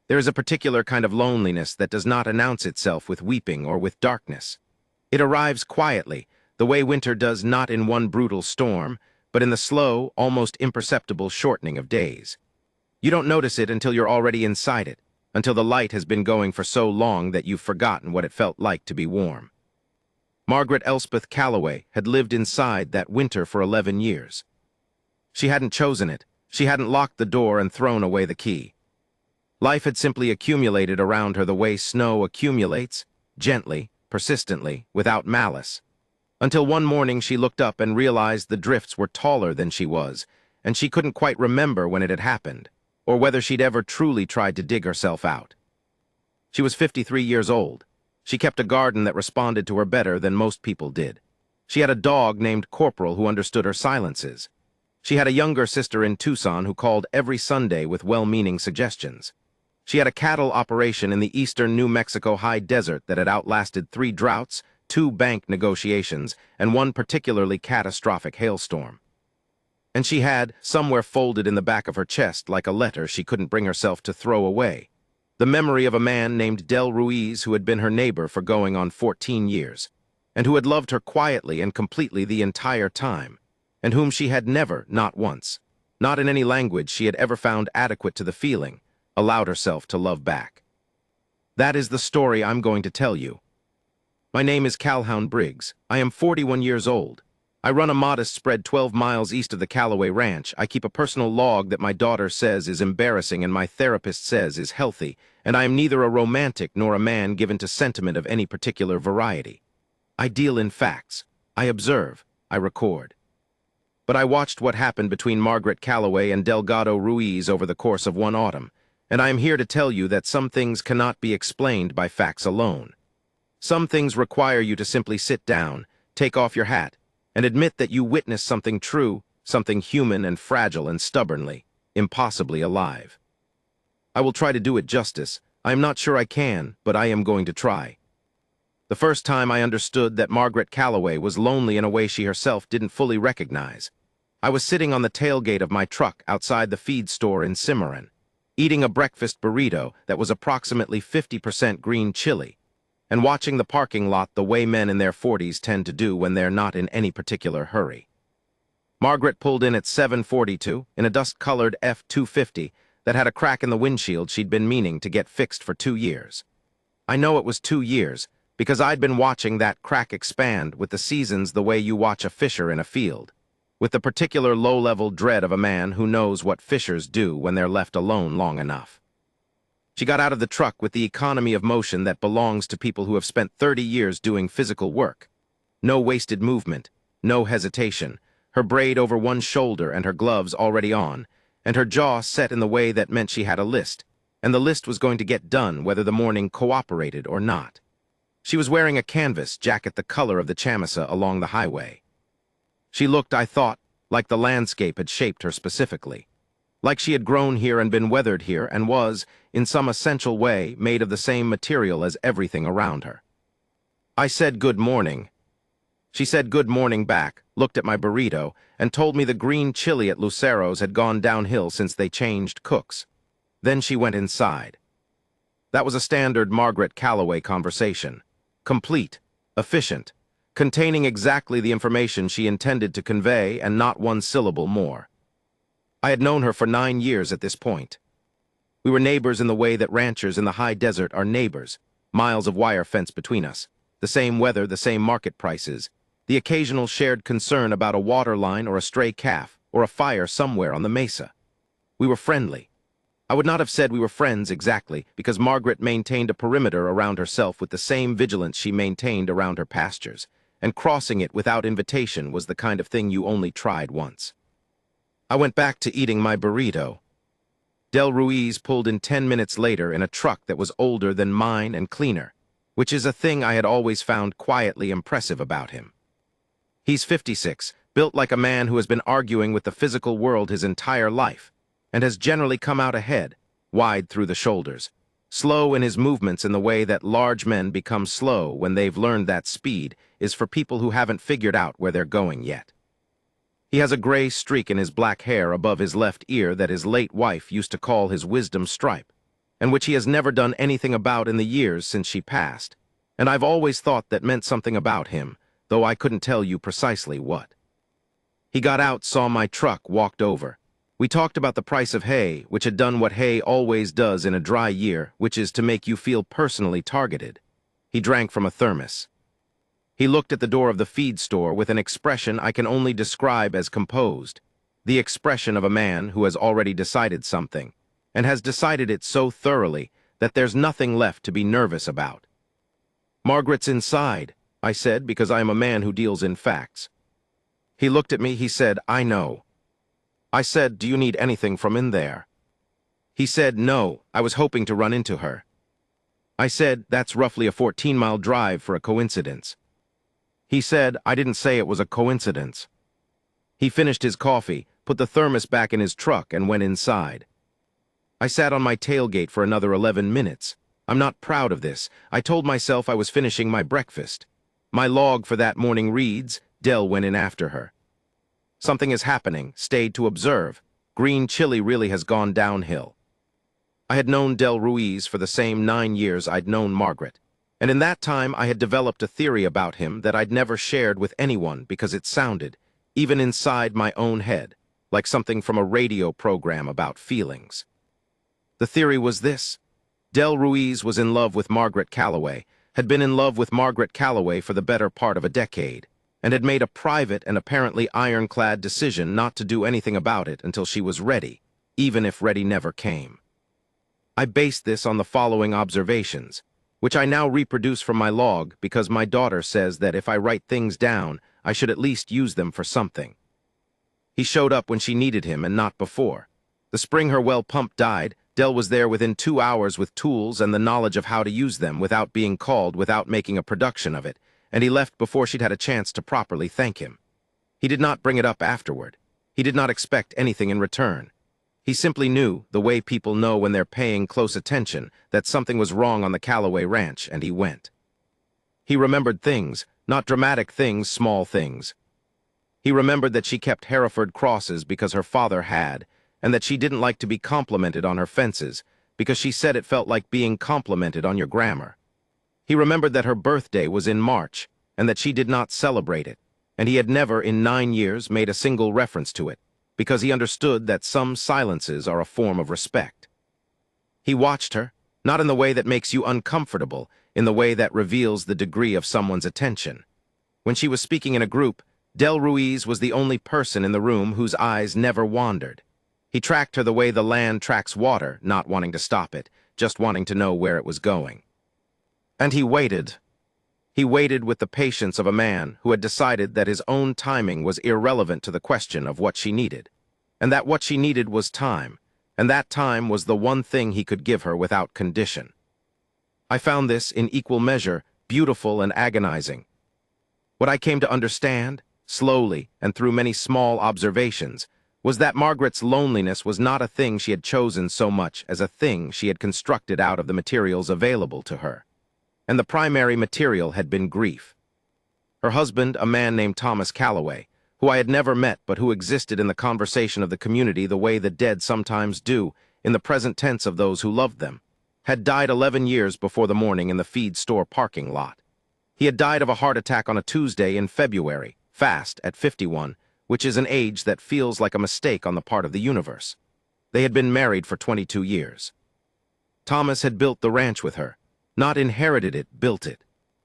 There is a particular kind of loneliness that does not announce itself with weeping or with darkness. It arrives quietly, the way winter does, not in one brutal storm, but in the slow, almost imperceptible shortening of days. You don't notice it until you're already inside it, until the light has been going for so long that you've forgotten what it felt like to be warm. Margaret Elspeth Calloway had lived inside that winter for 11 years. She hadn't chosen it. She hadn't locked the door and thrown away the key. Life had simply accumulated around her the way snow accumulates, gently, persistently, without malice. Until one morning she looked up and realized the drifts were taller than she was, and she couldn't quite remember when it had happened, or whether she'd ever truly tried to dig herself out. She was 53 years old. She kept a garden that responded to her better than most people did. She had a dog named Corporal who understood her silences. She had a younger sister in Tucson who called every Sunday with well-meaning suggestions. She had a cattle operation in the eastern New Mexico high desert that had outlasted 3 droughts, 2 bank negotiations, and 1 particularly catastrophic hailstorm. And she had, somewhere folded in the back of her chest like a letter she couldn't bring herself to throw away, the memory of a man named Del Ruiz who had been her neighbor for going on 14 years, and who had loved her quietly and completely the entire time, and whom she had never, not once, not in any language she had ever found adequate to the feeling, allowed herself to love back. That is the story I'm going to tell you. My name is Calhoun Briggs. I am 41 years old. I run a modest spread 12 miles east of the Calloway Ranch. I keep a personal log that my daughter says is embarrassing and my therapist says is healthy, and I am neither a romantic nor a man given to sentiment of any particular variety. I deal in facts. I observe. I record. But I watched what happened between Margaret Calloway and Delgado Ruiz over the course of one autumn, and I am here to tell you that some things cannot be explained by facts alone. Some things require you to simply sit down, take off your hat, and admit that you witnessed something true, something human and fragile and stubbornly, impossibly alive. I will try to do it justice. I am not sure I can, but I am going to try. The first time I understood that Margaret Calloway was lonely in a way she herself didn't fully recognize. I was sitting on the tailgate of my truck outside the feed store in Cimarron, eating a breakfast burrito that was approximately 50% green chili, and watching the parking lot the way men in their 40s tend to do when they're not in any particular hurry. Margaret pulled in at 7:42 in a dust-colored F-250 that had a crack in the windshield she'd been meaning to get fixed for 2 years. I know it was 2 years because I'd been watching that crack expand with the seasons the way you watch a fissure in a field, with the particular low-level dread of a man who knows what fissures do when they're left alone long enough. She got out of the truck with the economy of motion that belongs to people who have spent 30 years doing physical work. No wasted movement, no hesitation, her braid over one shoulder and her gloves already on, and her jaw set in the way that meant she had a list, and the list was going to get done whether the morning cooperated or not. She was wearing a canvas jacket the color of the chamisa along the highway. She looked, I thought, like the landscape had shaped her specifically, like she had grown here and been weathered here and was, in some essential way, made of the same material as everything around her. I said good morning. She said good morning back, looked at my burrito, and told me the green chili at Lucero's had gone downhill since they changed cooks. Then she went inside. That was a standard Margaret Calloway conversation. Complete, efficient, containing exactly the information she intended to convey and not one syllable more. I had known her for 9 years at this point. We were neighbors in the way that ranchers in the high desert are neighbors, miles of wire fence between us, the same weather, the same market prices, the occasional shared concern about a water line or a stray calf or a fire somewhere on the mesa. We were friendly. I would not have said we were friends exactly, because Margaret maintained a perimeter around herself with the same vigilance she maintained around her pastures, and crossing it without invitation was the kind of thing you only tried once. I went back to eating my burrito. Del Ruiz pulled in 10 minutes later in a truck that was older than mine and cleaner, which is a thing I had always found quietly impressive about him. He's 56, built like a man who has been arguing with the physical world his entire life, and has generally come out ahead, wide through the shoulders, slow in his movements in the way that large men become slow when they've learned that speed is for people who haven't figured out where they're going yet. He has a gray streak in his black hair above his left ear that his late wife used to call his wisdom stripe. and which he has never done anything about in the years since she passed. And I've always thought that meant something about him, though I couldn't tell you precisely what. He got out, saw my truck, walked over. We talked about the price of hay, which had done what hay always does in a dry year, which is to make you feel personally targeted. He drank from a thermos. He looked at the door of the feed store with an expression I can only describe as composed, the expression of a man who has already decided something, and has decided it so thoroughly that there's nothing left to be nervous about. "Margaret's inside," I said, because I am a man who deals in facts. He looked at me, he said, "I know." I said, "Do you need anything from in there?" He said, "No, I was hoping to run into her." I said, "That's roughly a 14-mile drive for a coincidence." He said, "I didn't say it was a coincidence." He finished his coffee, put the thermos back in his truck, and went inside. I sat on my tailgate for another 11 minutes. I'm not proud of this. I told myself I was finishing my breakfast. My log for that morning reads, Dell went in after her. Something is happening, stayed to observe. Green chili really has gone downhill. I had known Del Ruiz for the same 9 years I'd known Margaret, and in that time I had developed a theory about him that I'd never shared with anyone because it sounded, even inside my own head, like something from a radio program about feelings. The theory was this: Del Ruiz was in love with Margaret Calloway, had been in love with Margaret Calloway for the better part of a decade, and had made a private and apparently ironclad decision not to do anything about it until she was ready, even if ready never came. I based this on the following observations, which I now reproduce from my log because my daughter says that if I write things down, I should at least use them for something. He showed up when she needed him and not before. The spring her well pump died, Del was there within 2 hours with tools and the knowledge of how to use them without being called, without making a production of it, and he left before she'd had a chance to properly thank him. He did not bring it up afterward. He did not expect anything in return. He simply knew, the way people know when they're paying close attention, that something was wrong on the Calloway ranch, and he went. He remembered things, not dramatic things, small things. He remembered that she kept Hereford crosses because her father had, and that she didn't like to be complimented on her fences because she said it felt like being complimented on your grammar. He remembered that her birthday was in March, and that she did not celebrate it, and he had never in 9 years made a single reference to it, because he understood that some silences are a form of respect. He watched her, not in the way that makes you uncomfortable, in the way that reveals the degree of someone's attention. When she was speaking in a group, Del Ruiz was the only person in the room whose eyes never wandered. He tracked her the way the land tracks water, not wanting to stop it, just wanting to know where it was going. And he waited. He waited with the patience of a man who had decided that his own timing was irrelevant to the question of what she needed, and that what she needed was time, and that time was the one thing he could give her without condition. I found this, in equal measure, beautiful and agonizing. What I came to understand, slowly and through many small observations, was that Margaret's loneliness was not a thing she had chosen so much as a thing she had constructed out of the materials available to her. And the primary material had been grief. Her husband, a man named Thomas Calloway, who I had never met but who existed in the conversation of the community the way the dead sometimes do, in the present tense of those who loved them, had died 11 years before the morning in the feed store parking lot. He had died of a heart attack on a Tuesday in February, fast, at 51, which is an age that feels like a mistake on the part of the universe. They had been married for 22 years. Thomas had built the ranch with her. Not inherited it, built it.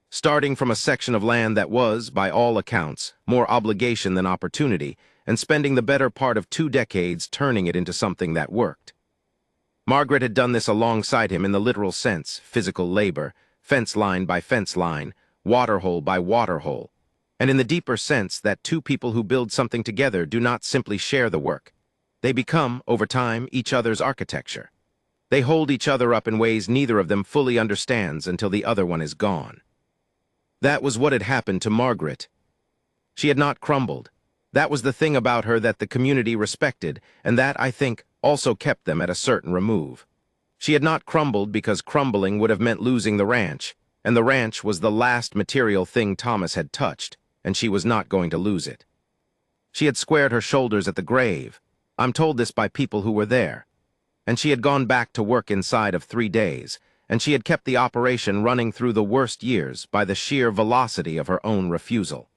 Starting from a section of land that was, by all accounts, more obligation than opportunity, and spending the better part of 2 decades turning it into something that worked. Margaret had done this alongside him in the literal sense, physical labor, fence line by fence line, water hole by water hole, and in the deeper sense that 2 people who build something together do not simply share the work. They become, over time, each other's architecture. They hold each other up in ways neither of them fully understands until the other one is gone. That was what had happened to Margaret. She had not crumbled. That was the thing about her that the community respected, and that, I think, also kept them at a certain remove. She had not crumbled because crumbling would have meant losing the ranch, and the ranch was the last material thing Thomas had touched, and she was not going to lose it. She had squared her shoulders at the grave. I'm told this by people who were there. and she had gone back to work inside of 3 days, and she had kept the operation running through the worst years by the sheer velocity of her own refusal.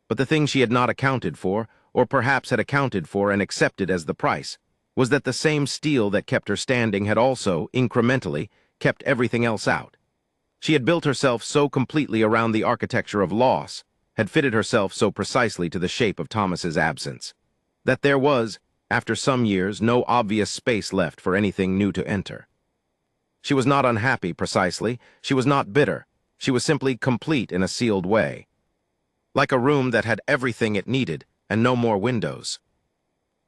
But the thing she had not accounted for, or perhaps had accounted for and accepted as the price, was that the same steel that kept her standing had also, incrementally, kept everything else out. She had built herself so completely around the architecture of loss, had fitted herself so precisely to the shape of Thomas's absence, that there was, after some years, no obvious space left for anything new to enter. She was not unhappy, precisely. She was not bitter. She was simply complete in a sealed way. Like a room that had everything it needed, and no more windows.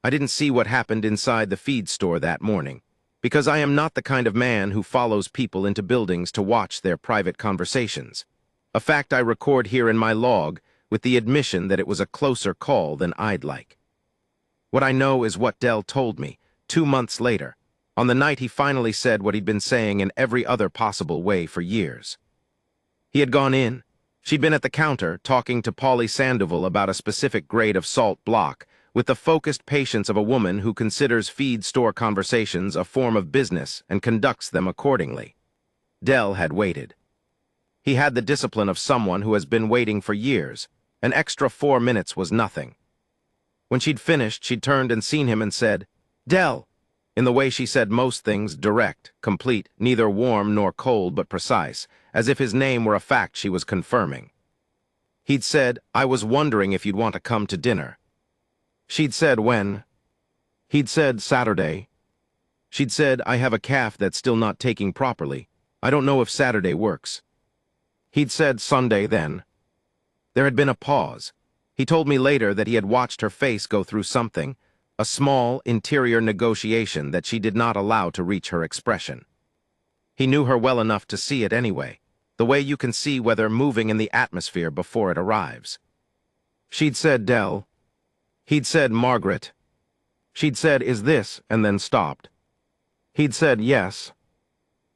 I didn't see what happened inside the feed store that morning, because I am not the kind of man who follows people into buildings to watch their private conversations, a fact I record here in my log with the admission that it was a closer call than I'd like. What I know is what Dell told me, 2 months later, on the night he finally said what he'd been saying in every other possible way for years. He had gone in. She'd been at the counter talking to Polly Sandoval about a specific grade of salt block, with the focused patience of a woman who considers feed store conversations a form of business and conducts them accordingly. Dell had waited. He had the discipline of someone who has been waiting for years. An extra 4 minutes was nothing. When she'd finished, she'd turned and seen him and said, "Dell," in the way she said most things, direct, complete, neither warm nor cold but precise, as if his name were a fact she was confirming. He'd said, "I was wondering if you'd want to come to dinner." She'd said, "When?" He'd said, "Saturday." She'd said, "I have a calf that's still not taking properly. I don't know if Saturday works." He'd said, "Sunday, then." There had been a pause. He told me later that he had watched her face go through something, a small, interior negotiation that she did not allow to reach her expression. He knew her well enough to see it anyway, the way you can see weather moving in the atmosphere before it arrives. She'd said, "Dell." He'd said, "Margaret." She'd said, "Is this?" and then stopped. He'd said, "Yes."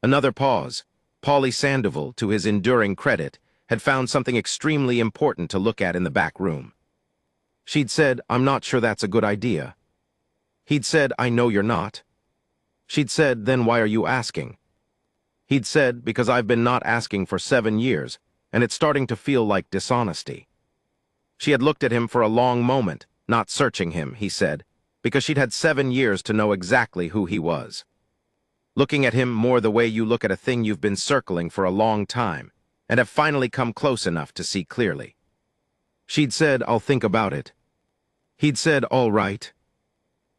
Another pause. Polly Sandoval, to his enduring credit, had found something extremely important to look at in the back room. She'd said, "I'm not sure that's a good idea." He'd said, "I know you're not." She'd said, "Then why are you asking?" He'd said, "Because I've been not asking for 7 years, and it's starting to feel like dishonesty." She had looked at him for a long moment, not searching him, he said, because she'd had 7 years to know exactly who he was. Looking at him more the way you look at a thing you've been circling for a long time, and have finally come close enough to see clearly. She'd said, "I'll think about it." He'd said, "All right."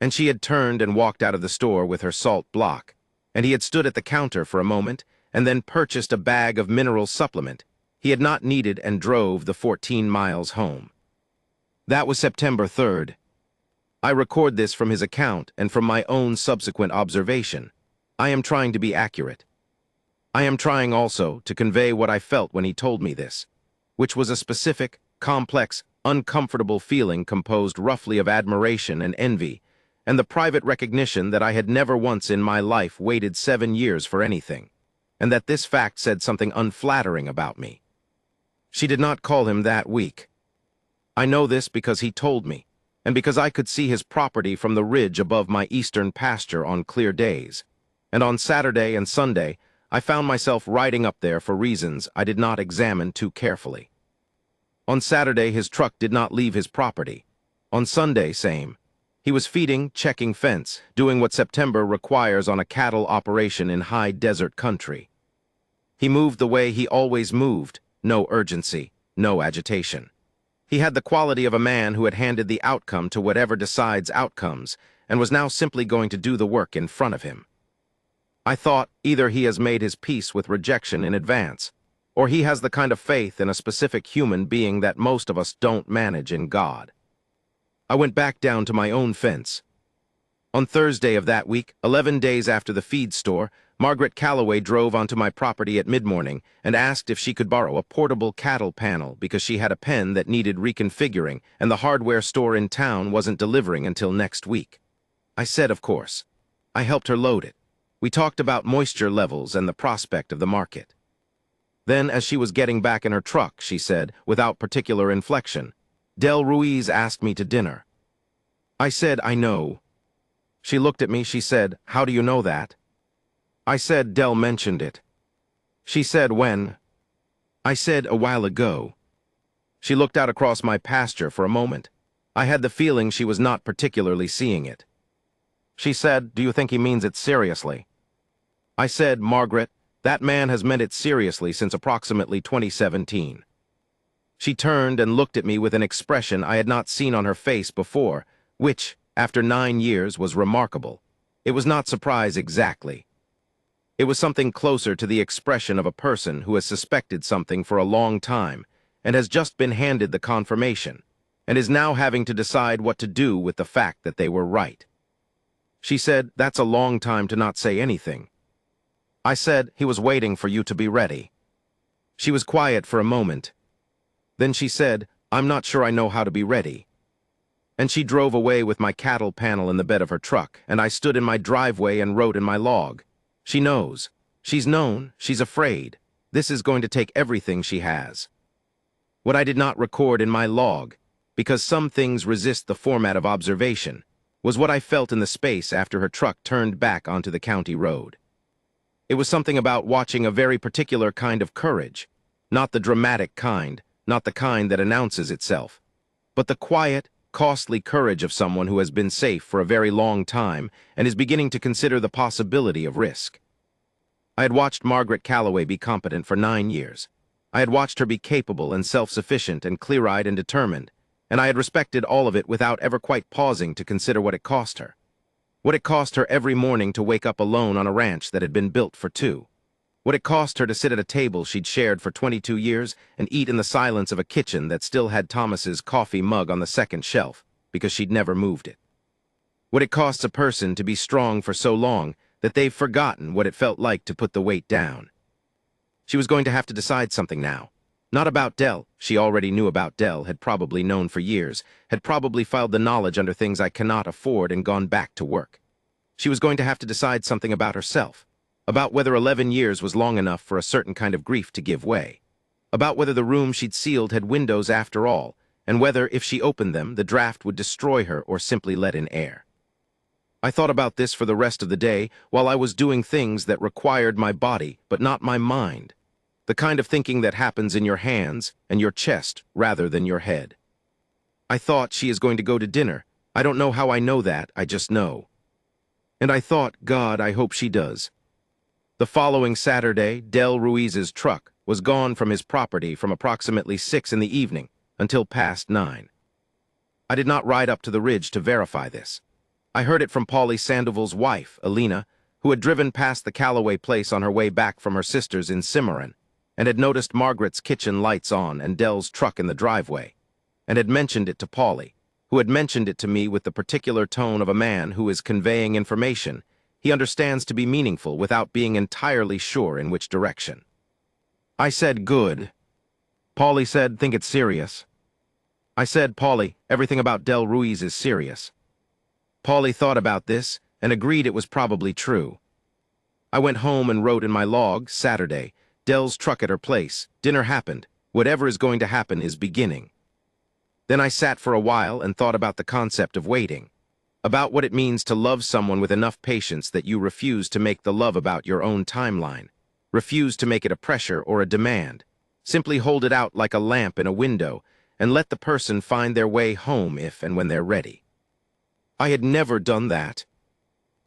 And she had turned and walked out of the store with her salt block, and he had stood at the counter for a moment and then purchased a bag of mineral supplement he had not needed and drove the 14 miles home. That was September 3rd. I record this from his account and from my own subsequent observation. I am trying to be accurate. I am trying also to convey what I felt when he told me this, which was a specific, complex, uncomfortable feeling composed roughly of admiration and envy, and the private recognition that I had never once in my life waited 7 years for anything, and that this fact said something unflattering about me. She did not call him that weak. I know this because he told me, and because I could see his property from the ridge above my eastern pasture on clear days, and on Saturday and Sunday I found myself riding up there for reasons I did not examine too carefully. On Saturday his truck did not leave his property. On Sunday, same. He was feeding, checking fence, doing what September requires on a cattle operation in high desert country. He moved the way he always moved, no urgency, no agitation. He had the quality of a man who had handed the outcome to whatever decides outcomes, and was now simply going to do the work in front of him. I thought, either he has made his peace with rejection in advance, or he has the kind of faith in a specific human being that most of us don't manage in God. I went back down to my own fence. On Thursday of that week, 11 days after the feed store, Margaret Calloway drove onto my property at mid-morning and asked if she could borrow a portable cattle panel because she had a pen that needed reconfiguring and the hardware store in town wasn't delivering until next week. I said, of course. I helped her load it. We talked about moisture levels and the prospect of the market. Then, as she was getting back in her truck, she said, without particular inflection, "Del Ruiz asked me to dinner." I said, "I know." She looked at me, she said, "How do you know that?" I said, "Dell mentioned it." She said, "When?" I said, "A while ago." She looked out across my pasture for a moment. I had the feeling she was not particularly seeing it. She said, "Do you think he means it seriously?" I said, "Margaret, that man has meant it seriously since approximately 2017. She turned and looked at me with an expression I had not seen on her face before, which, after 9 years, was remarkable. It was not surprise exactly. It was something closer to the expression of a person who has suspected something for a long time and has just been handed the confirmation, and is now having to decide what to do with the fact that they were right. She said, "That's a long time to not say anything." I said, "He was waiting for you to be ready." She was quiet for a moment. Then she said, "I'm not sure I know how to be ready." And she drove away with my cattle panel in the bed of her truck, and I stood in my driveway and wrote in my log. She knows. She's known. She's afraid. This is going to take everything she has. What I did not record in my log, because some things resist the format of observation, was what I felt in the space after her truck turned back onto the county road. It was something about watching a very particular kind of courage, not the dramatic kind, not the kind that announces itself, but the quiet, costly courage of someone who has been safe for a very long time and is beginning to consider the possibility of risk. I had watched Margaret Calloway be competent for 9 years. I had watched her be capable and self-sufficient and clear-eyed and determined, and I had respected all of it without ever quite pausing to consider what it cost her. What it cost her every morning to wake up alone on a ranch that had been built for two. What it cost her to sit at a table she'd shared for 22 years and eat in the silence of a kitchen that still had Thomas's coffee mug on the second shelf because she'd never moved it. What it costs a person to be strong for so long that they've forgotten what it felt like to put the weight down. She was going to have to decide something now. Not about Dell. She already knew about Dell, had probably known for years, had probably filed the knowledge under things I cannot afford and gone back to work. She was going to have to decide something about herself, about whether 11 years was long enough for a certain kind of grief to give way, about whether the room she'd sealed had windows after all, and whether, if she opened them, the draft would destroy her or simply let in air. I thought about this for the rest of the day while I was doing things that required my body but not my mind. The kind of thinking that happens in your hands and your chest rather than your head. I thought, she is going to go to dinner. I don't know how I know that, I just know. And I thought, God, I hope she does. The following Saturday, Del Ruiz's truck was gone from his property from approximately 6 in the evening until past 9. I did not ride up to the ridge to verify this. I heard it from Polly Sandoval's wife, Alina, who had driven past the Calloway place on her way back from her sister's in Cimarron, and had noticed Margaret's kitchen lights on and Dell's truck in the driveway, and had mentioned it to Polly, who had mentioned it to me with the particular tone of a man who is conveying information he understands to be meaningful without being entirely sure in which direction. I said, "Good." Polly said, "Think it's serious." I said, "Polly, everything about Del Ruiz is serious." Polly thought about this and agreed it was probably true. I went home and wrote in my log, Saturday, Dell's truck at her place, dinner happened, whatever is going to happen is beginning. Then I sat for a while and thought about the concept of waiting, about what it means to love someone with enough patience that you refuse to make the love about your own timeline, refuse to make it a pressure or a demand, simply hold it out like a lamp in a window and let the person find their way home if and when they're ready. I had never done that.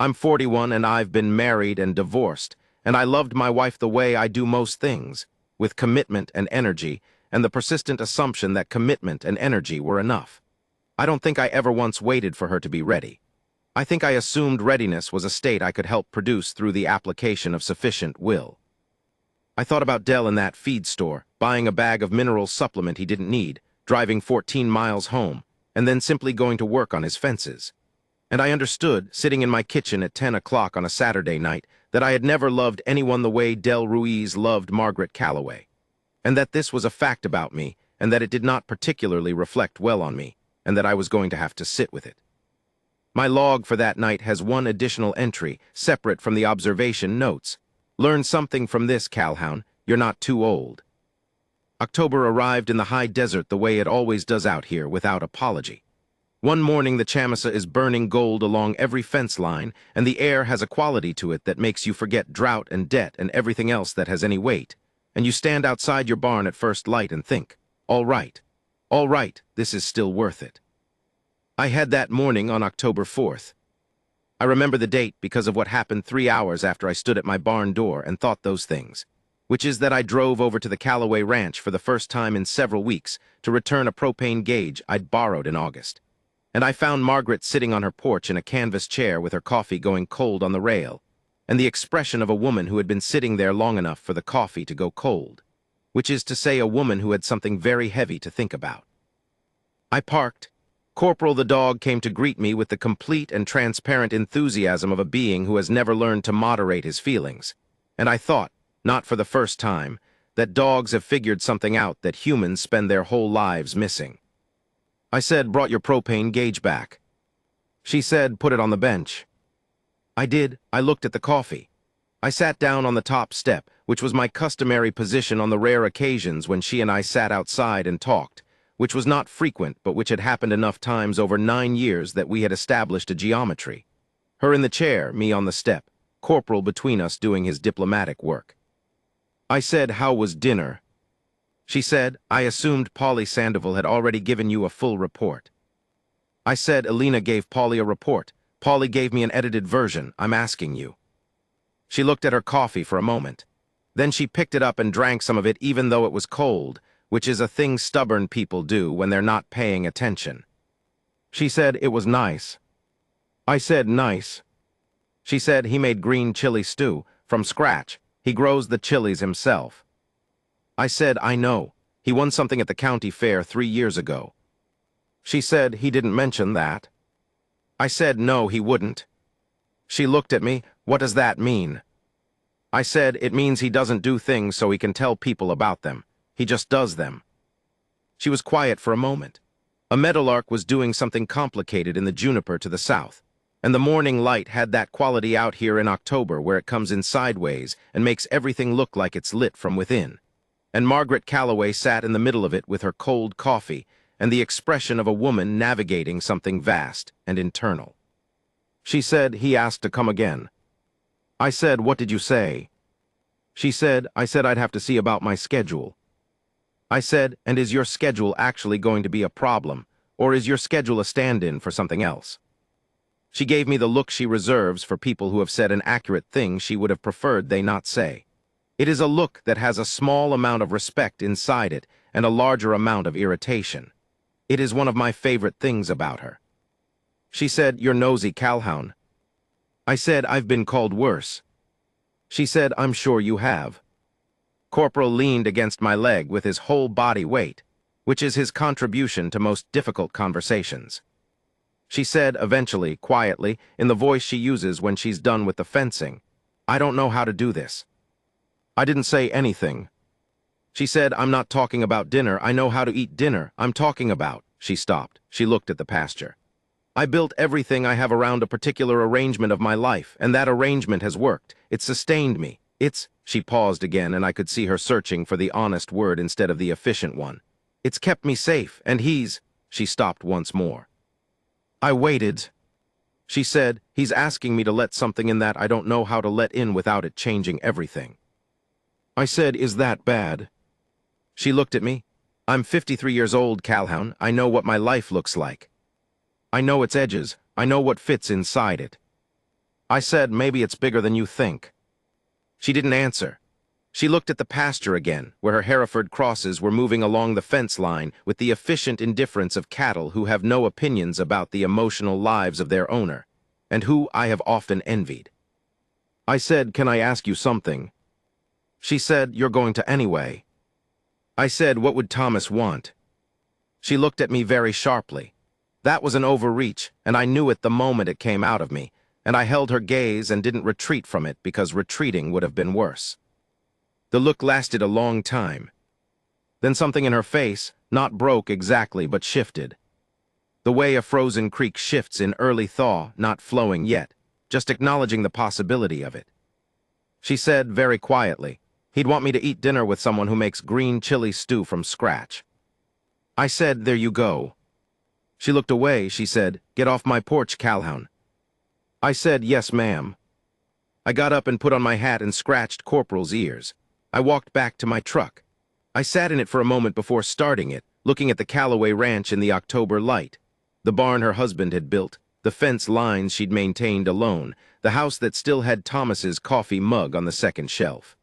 I'm 41 and I've been married and divorced, and I loved my wife the way I do most things, with commitment and energy, and the persistent assumption that commitment and energy were enough. I don't think I ever once waited for her to be ready. I think I assumed readiness was a state I could help produce through the application of sufficient will. I thought about Dell in that feed store, buying a bag of mineral supplement he didn't need, driving 14 miles home, and then simply going to work on his fences. And I understood, sitting in my kitchen at 10 o'clock on a Saturday night, that I had never loved anyone the way Del Ruiz loved Margaret Calloway, and that this was a fact about me, and that it did not particularly reflect well on me, and that I was going to have to sit with it. My log for that night has one additional entry, separate from the observation notes. Learn something from this, Calhoun. You're not too old. October arrived in the high desert the way it always does out here, without apology. One morning the Chamisa is burning gold along every fence line, and the air has a quality to it that makes you forget drought and debt and everything else that has any weight. And you stand outside your barn at first light and think, all right, this is still worth it. I had that morning on October 4th. I remember the date because of what happened 3 hours after I stood at my barn door and thought those things, which is that I drove over to the Callaway Ranch for the first time in several weeks to return a propane gauge I'd borrowed in August. And I found Margaret sitting on her porch in a canvas chair with her coffee going cold on the rail, and the expression of a woman who had been sitting there long enough for the coffee to go cold, which is to say a woman who had something very heavy to think about. I parked. Corporal the dog came to greet me with the complete and transparent enthusiasm of a being who has never learned to moderate his feelings, and I thought, not for the first time, that dogs have figured something out that humans spend their whole lives missing. I said, brought your propane gauge back. She said, put it on the bench. I did. I looked at the coffee. I sat down on the top step, which was my customary position on the rare occasions when she and I sat outside and talked, which was not frequent but which had happened enough times over 9 years that we had established a geometry. Her in the chair, me on the step, Corporal between us doing his diplomatic work. I said, how was dinner? She said, I assumed Polly Sandoval had already given you a full report. I said, Elena gave Polly a report. Polly gave me an edited version. I'm asking you. She looked at her coffee for a moment. Then she picked it up and drank some of it even though it was cold, which is a thing stubborn people do when they're not paying attention. She said, it was nice. I said, nice. She said, he made green chili stew, from scratch. He grows the chilies himself. I said, I know. He won something at the county fair 3 years ago. She said, he didn't mention that. I said, no, he wouldn't. She looked at me, what does that mean? I said, it means he doesn't do things so he can tell people about them. He just does them. She was quiet for a moment. A meadowlark was doing something complicated in the juniper to the south, and the morning light had that quality out here in October where it comes in sideways and makes everything look like it's lit from within. And Margaret Callaway sat in the middle of it with her cold coffee and the expression of a woman navigating something vast and internal. She said, he asked to come again. I said, what did you say? She said, I said I'd have to see about my schedule. I said, and is your schedule actually going to be a problem, or is your schedule a stand-in for something else? She gave me the look she reserves for people who have said an accurate thing she would have preferred they not say. It is a look that has a small amount of respect inside it and a larger amount of irritation. It is one of my favorite things about her. She said, you're nosy, Calhoun. I said, I've been called worse. She said, I'm sure you have. Corporal leaned against my leg with his whole body weight, which is his contribution to most difficult conversations. She said, eventually, quietly, in the voice she uses when she's done with the fencing, I don't know how to do this. I didn't say anything. She said, I'm not talking about dinner. I know how to eat dinner. I'm talking about. She stopped. She looked at the pasture. I built everything I have around a particular arrangement of my life, and that arrangement has worked. It sustained me. She paused again, and I could see her searching for the honest word instead of the efficient one. It's kept me safe, and She stopped once more. I waited. She said, he's asking me to let something in that I don't know how to let in without it changing everything. I said, is that bad? She looked at me. I'm 53 years old, Calhoun. I know what my life looks like. I know its edges. I know what fits inside it. I said, maybe it's bigger than you think. She didn't answer. She looked at the pasture again, where her Hereford crosses were moving along the fence line with the efficient indifference of cattle who have no opinions about the emotional lives of their owner, and who I have often envied. I said, can I ask you something? She said, you're going to anyway. I said, what would Thomas want? She looked at me very sharply. That was an overreach, and I knew it the moment it came out of me, and I held her gaze and didn't retreat from it because retreating would have been worse. The look lasted a long time. Then something in her face, not broke exactly, but shifted. The way a frozen creek shifts in early thaw, not flowing yet, just acknowledging the possibility of it. She said very quietly, he'd want me to eat dinner with someone who makes green chili stew from scratch. I said, there you go. She looked away. She said, "Get off my porch, Calhoun." I said, "Yes, ma'am." I got up and put on my hat and scratched Corporal's ears. I walked back to my truck. I sat in it for a moment before starting it, looking at the Calloway Ranch in the October light. The barn her husband had built, the fence lines she'd maintained alone, the house that still had Thomas's coffee mug on the second shelf.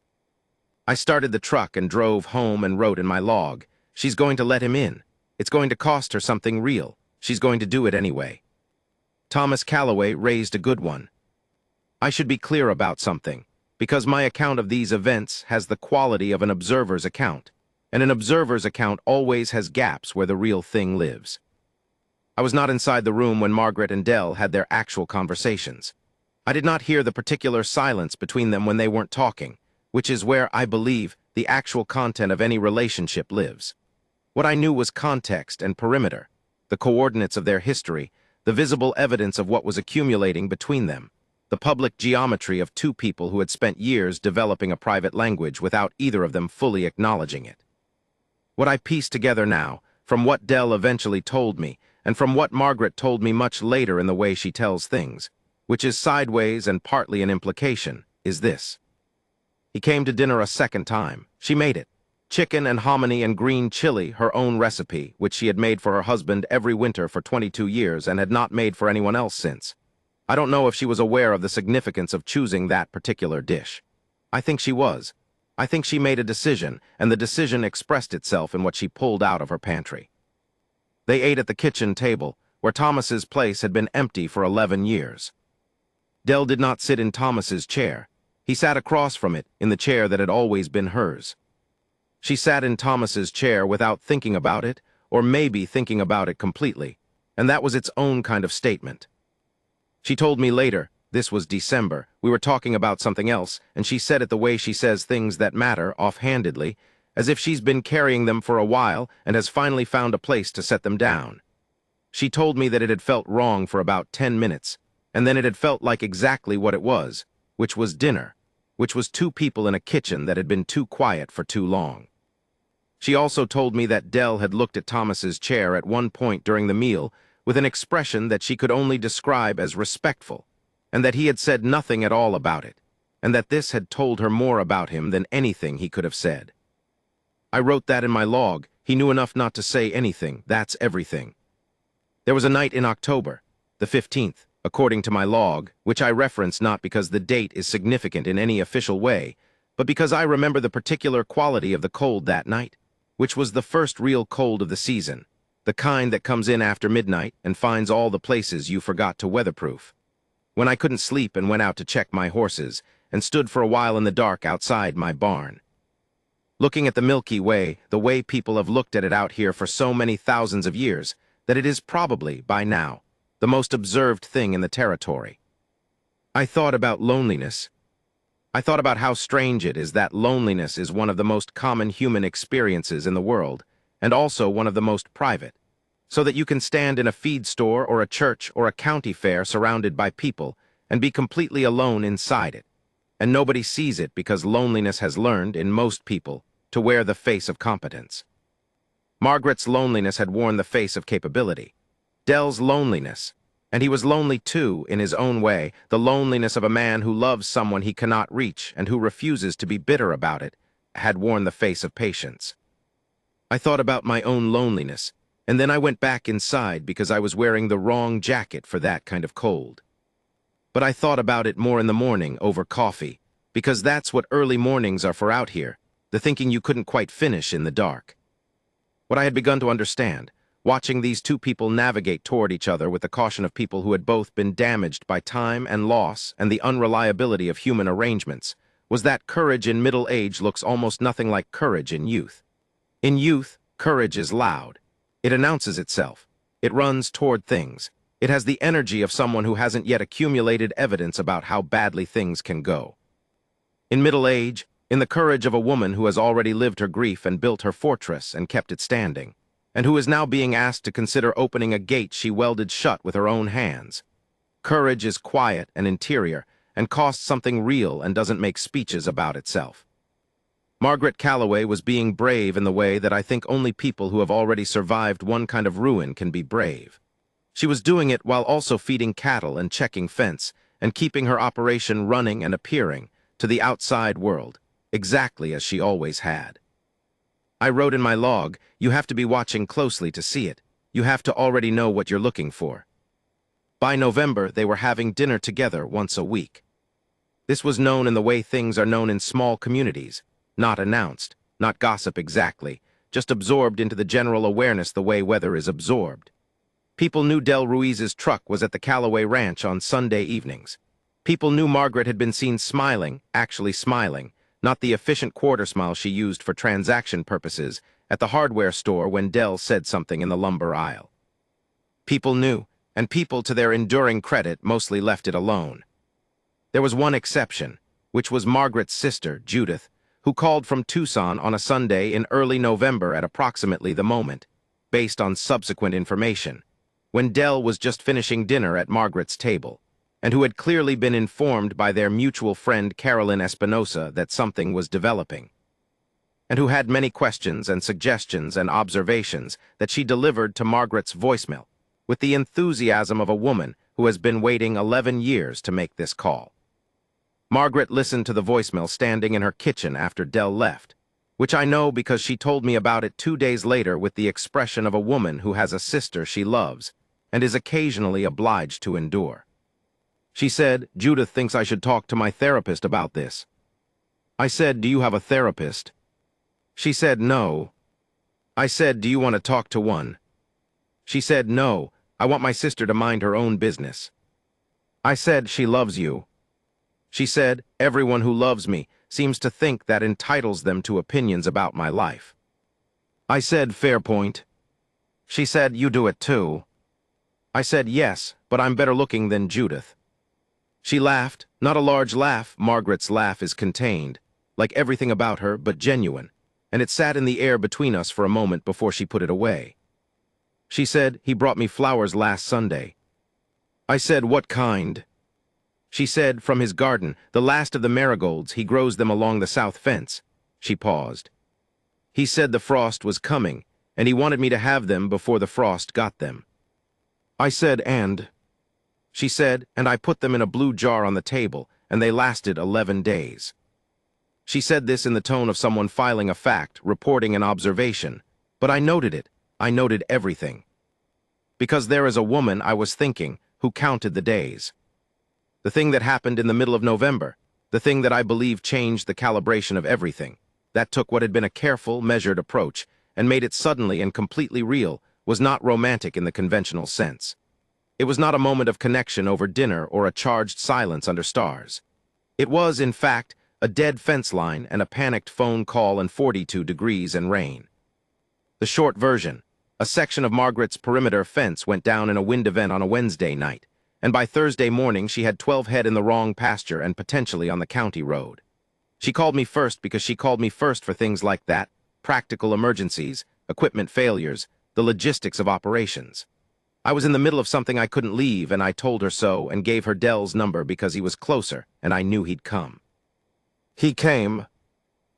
I started the truck and drove home and wrote in my log, "She's going to let him in. It's going to cost her something real. She's going to do it anyway." Thomas Calloway raised a good one. I should be clear about something, because my account of these events has the quality of an observer's account, and an observer's account always has gaps where the real thing lives. I was not inside the room when Margaret and Dell had their actual conversations. I did not hear the particular silence between them when they weren't talking, which is where, I believe, the actual content of any relationship lives. What I knew was context and perimeter, the coordinates of their history, the visible evidence of what was accumulating between them, the public geometry of two people who had spent years developing a private language without either of them fully acknowledging it. What I pieced together now, from what Dell eventually told me, and from what Margaret told me much later in the way she tells things, which is sideways and partly an implication, is this. He came to dinner a second time. She made it. Chicken and hominy and green chili, her own recipe, which she had made for her husband every winter for 22 years and had not made for anyone else since. I don't know if she was aware of the significance of choosing that particular dish. I think she was. I think she made a decision, and the decision expressed itself in what she pulled out of her pantry. They ate at the kitchen table, where Thomas's place had been empty for 11 years. Dell did not sit in Thomas's chair. He sat across from it, in the chair that had always been hers. She sat in Thomas's chair without thinking about it, or maybe thinking about it completely, and that was its own kind of statement. She told me later, this was December, we were talking about something else, and she said it the way she says things that matter, offhandedly, as if she's been carrying them for a while and has finally found a place to set them down. She told me that it had felt wrong for about 10 minutes, and then it had felt like exactly what it was, which was dinner, which was two people in a kitchen that had been too quiet for too long. She also told me that Dell had looked at Thomas's chair at one point during the meal with an expression that she could only describe as respectful, and that he had said nothing at all about it, and that this had told her more about him than anything he could have said. I wrote that in my log. He knew enough not to say anything. That's everything. There was a night in October, the 15th, according to my log, which I reference not because the date is significant in any official way, but because I remember the particular quality of the cold that night, which was the first real cold of the season, the kind that comes in after midnight and finds all the places you forgot to weatherproof. When I couldn't sleep and went out to check my horses, and stood for a while in the dark outside my barn. Looking at the Milky Way, the way people have looked at it out here for so many thousands of years, that it is probably, by now, the most observed thing in the territory. I thought about loneliness. I thought about how strange it is that loneliness is one of the most common human experiences in the world, and also one of the most private, so that you can stand in a feed store or a church or a county fair surrounded by people and be completely alone inside it, and nobody sees it because loneliness has learned, in most people, to wear the face of competence. Margaret's loneliness had worn the face of capability. Dell's loneliness, and he was lonely too, in his own way, the loneliness of a man who loves someone he cannot reach and who refuses to be bitter about it, had worn the face of patience. I thought about my own loneliness, and then I went back inside because I was wearing the wrong jacket for that kind of cold. But I thought about it more in the morning over coffee, because that's what early mornings are for out here, the thinking you couldn't quite finish in the dark. What I had begun to understand, watching these two people navigate toward each other with the caution of people who had both been damaged by time and loss and the unreliability of human arrangements, was that courage in middle age looks almost nothing like courage in youth. In youth, courage is loud. It announces itself. It runs toward things. It has the energy of someone who hasn't yet accumulated evidence about how badly things can go. In middle age, in the courage of a woman who has already lived her grief and built her fortress and kept it standing, and who is now being asked to consider opening a gate she welded shut with her own hands. Courage is quiet and interior, and costs something real and doesn't make speeches about itself. Margaret Calloway was being brave in the way that I think only people who have already survived one kind of ruin can be brave. She was doing it while also feeding cattle and checking fence, and keeping her operation running and appearing to the outside world, exactly as she always had. I wrote in my log, "You have to be watching closely to see it. You have to already know what you're looking for." By November, they were having dinner together once a week. This was known in the way things are known in small communities, not announced, not gossip exactly, just absorbed into the general awareness the way weather is absorbed. People knew Del Ruiz's truck was at the Callaway Ranch on Sunday evenings. People knew Margaret had been seen smiling, actually smiling, not the efficient quarter smile she used for transaction purposes, at the hardware store when Del said something in the lumber aisle. People knew, and people, to their enduring credit, mostly left it alone. There was one exception, which was Margaret's sister, Judith, who called from Tucson on a Sunday in early November at approximately the moment, based on subsequent information, when Del was just finishing dinner at Margaret's table, and who had clearly been informed by their mutual friend Carolyn Espinosa that something was developing, and who had many questions and suggestions and observations that she delivered to Margaret's voicemail, with the enthusiasm of a woman who has been waiting 11 years to make this call. Margaret listened to the voicemail standing in her kitchen after Del left, which I know because she told me about it 2 days later with the expression of a woman who has a sister she loves and is occasionally obliged to endure. She said, "Judith thinks I should talk to my therapist about this." I said, "Do you have a therapist?" She said, "No." I said, "Do you want to talk to one?" She said, "No, I want my sister to mind her own business." I said, "She loves you." She said, "Everyone who loves me seems to think that entitles them to opinions about my life." I said, "Fair point." She said, "You do it too." I said, "Yes, but I'm better looking than Judith." She laughed, not a large laugh. Margaret's laugh is contained, like everything about her, but genuine, and it sat in the air between us for a moment before she put it away. She said, "He brought me flowers last Sunday." I said, "What kind?" She said, "From his garden, the last of the marigolds. He grows them along the south fence." She paused. "He said the frost was coming, and he wanted me to have them before the frost got them." I said, "And?" She said, "And I put them in a blue jar on the table, and they lasted 11 days. She said this in the tone of someone filing a fact, reporting an observation. But I noted it. I noted everything. Because there is a woman, I was thinking, who counted the days. The thing that happened in the middle of November, the thing that I believe changed the calibration of everything, that took what had been a careful, measured approach and made it suddenly and completely real, was not romantic in the conventional sense. It was not a moment of connection over dinner or a charged silence under stars. It was, in fact, a dead fence line and a panicked phone call and 42 degrees and rain. The short version, a section of Margaret's perimeter fence went down in a wind event on a Wednesday night, and by Thursday morning she had 12 head in the wrong pasture and potentially on the county road. She called me first because she called me first for things like that, practical emergencies, equipment failures, the logistics of operations. I was in the middle of something I couldn't leave, and I told her so and gave her Del's number because he was closer and I knew he'd come. He came.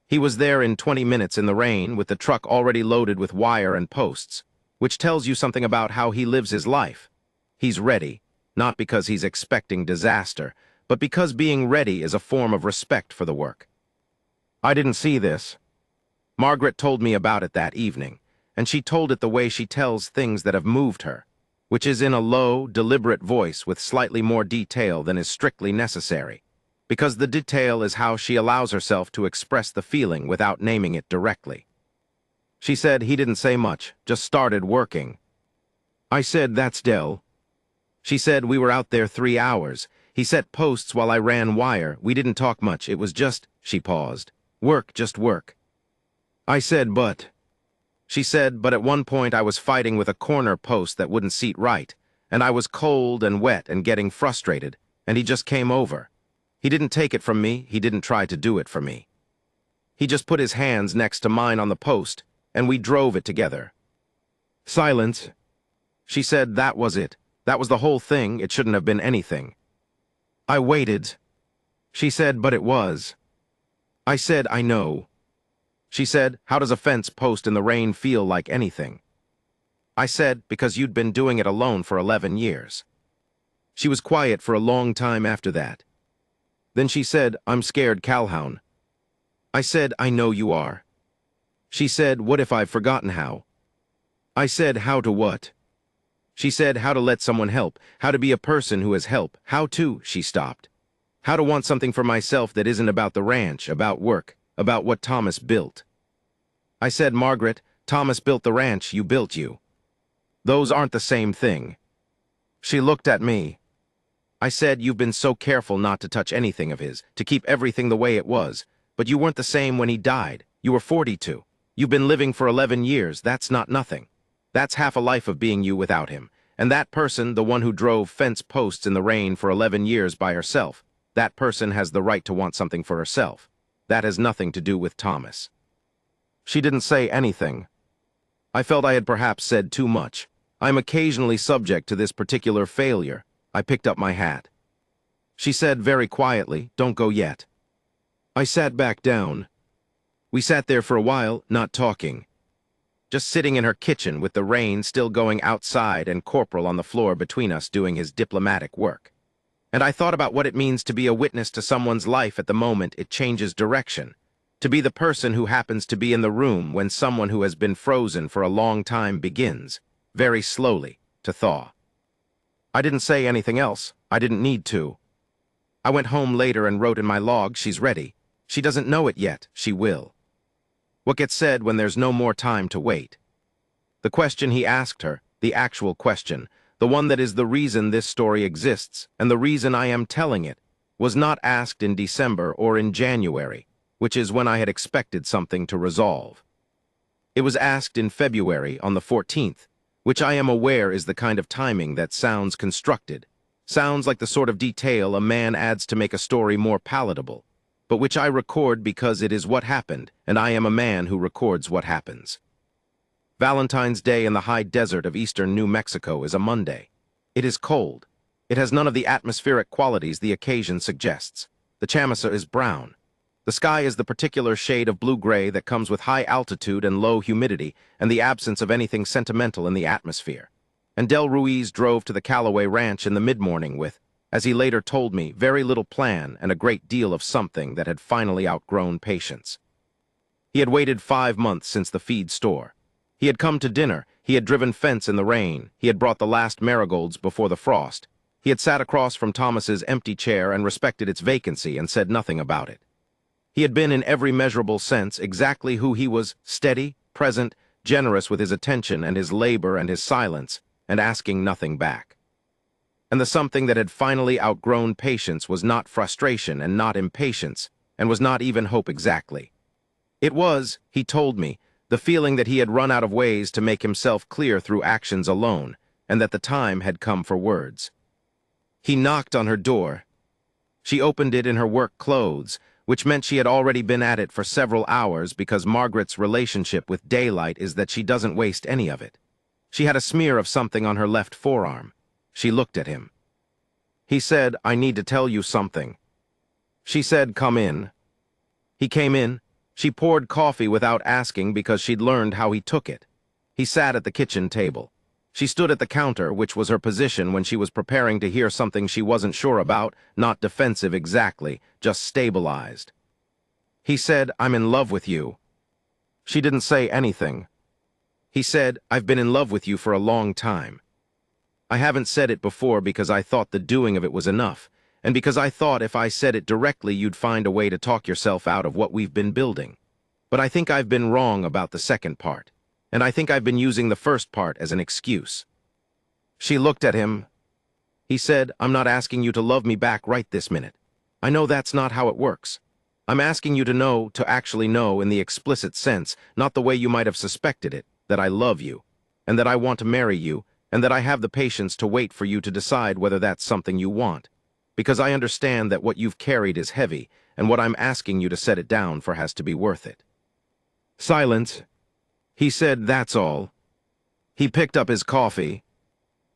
He was there in 20 minutes in the rain with the truck already loaded with wire and posts, which tells you something about how he lives his life. He's ready, not because he's expecting disaster, but because being ready is a form of respect for the work. I didn't see this. Margaret told me about it that evening, and she told it the way she tells things that have moved her, which is in a low, deliberate voice with slightly more detail than is strictly necessary, because the detail is how she allows herself to express the feeling without naming it directly. She said he didn't say much, just started working. I said, "That's Del." She said, "We were out there 3 hours. He set posts while I ran wire. We didn't talk much. It was just," she paused, "work, just work." I said, "But..." She said, "But at one point I was fighting with a corner post that wouldn't seat right, and I was cold and wet and getting frustrated, and he just came over. He didn't take it from me, he didn't try to do it for me. He just put his hands next to mine on the post, and we drove it together." Silence. She said, "That was it. That was the whole thing. It shouldn't have been anything." I waited. She said, "But it was." I said, "I know." She said, "How does a fence post in the rain feel like anything?" I said, because you'd been doing it alone for 11 years. She was quiet for a long time after that. Then she said, I'm scared, Calhoun. I said, I know you are. She said, what if I've forgotten how? I said, how to what? She said, how to let someone help, how to be a person who has help, how to, she stopped. How to want something for myself that isn't about the ranch, about work, about what Thomas built. I said, Margaret, Thomas built the ranch, you built you. Those aren't the same thing. She looked at me. I said, you've been so careful not to touch anything of his, to keep everything the way it was, but you weren't the same when he died. You were 42. You've been living for 11 years, that's not nothing. That's half a life of being you without him. And that person, the one who drove fence posts in the rain for 11 years by herself, that person has the right to want something for herself. That has nothing to do with Thomas. She didn't say anything. I felt I had perhaps said too much. I am occasionally subject to this particular failure. I picked up my hat. She said very quietly, don't go yet. I sat back down. We sat there for a while, not talking. Just sitting in her kitchen with the rain still going outside and Corporal on the floor between us doing his diplomatic work. And I thought about what it means to be a witness to someone's life at the moment it changes direction. To be the person who happens to be in the room when someone who has been frozen for a long time begins, very slowly, to thaw. I didn't say anything else. I didn't need to. I went home later and wrote in my log, she's ready. She doesn't know it yet. She will. What gets said when there's no more time to wait? The question he asked her, the actual question, the one that is the reason this story exists, and the reason I am telling it, was not asked in December or in January, which is when I had expected something to resolve. It was asked in February, on the 14th, which I am aware is the kind of timing that sounds constructed, sounds like the sort of detail a man adds to make a story more palatable, but which I record because it is what happened, and I am a man who records what happens. Valentine's Day in the high desert of eastern New Mexico is a Monday. It is cold. It has none of the atmospheric qualities the occasion suggests. The Chamisa is brown. The sky is the particular shade of blue-gray that comes with high altitude and low humidity and the absence of anything sentimental in the atmosphere. And Del Ruiz drove to the Callaway Ranch in the mid-morning with, as he later told me, very little plan and a great deal of something that had finally outgrown patience. He had waited 5 months since the feed store. He had come to dinner, he had driven fence in the rain, he had brought the last marigolds before the frost. He had sat across from Thomas's empty chair and respected its vacancy and said nothing about it. He had been in every measurable sense exactly who he was, steady, present, generous with his attention and his labor and his silence, and asking nothing back. And the something that had finally outgrown patience was not frustration and not impatience, and was not even hope exactly. It was, he told me, the feeling that he had run out of ways to make himself clear through actions alone, and that the time had come for words. He knocked on her door. She opened it in her work clothes, which meant she had already been at it for several hours because Margaret's relationship with daylight is that she doesn't waste any of it. She had a smear of something on her left forearm. She looked at him. He said, I need to tell you something. She said, come in. He came in. She poured coffee without asking because she'd learned how he took it. He sat at the kitchen table. She stood at the counter, which was her position when she was preparing to hear something she wasn't sure about, not defensive exactly, just stabilized. He said, I'm in love with you. She didn't say anything. He said, I've been in love with you for a long time. I haven't said it before because I thought the doing of it was enough, and because I thought if I said it directly you'd find a way to talk yourself out of what we've been building. But I think I've been wrong about the second part, and I think I've been using the first part as an excuse. She looked at him. He said, I'm not asking you to love me back right this minute. I know that's not how it works. I'm asking you to know, to actually know in the explicit sense, not the way you might have suspected it, that I love you, and that I want to marry you, and that I have the patience to wait for you to decide whether that's something you want. Because I understand that what you've carried is heavy, and what I'm asking you to set it down for has to be worth it. Silence. He said, that's all. He picked up his coffee.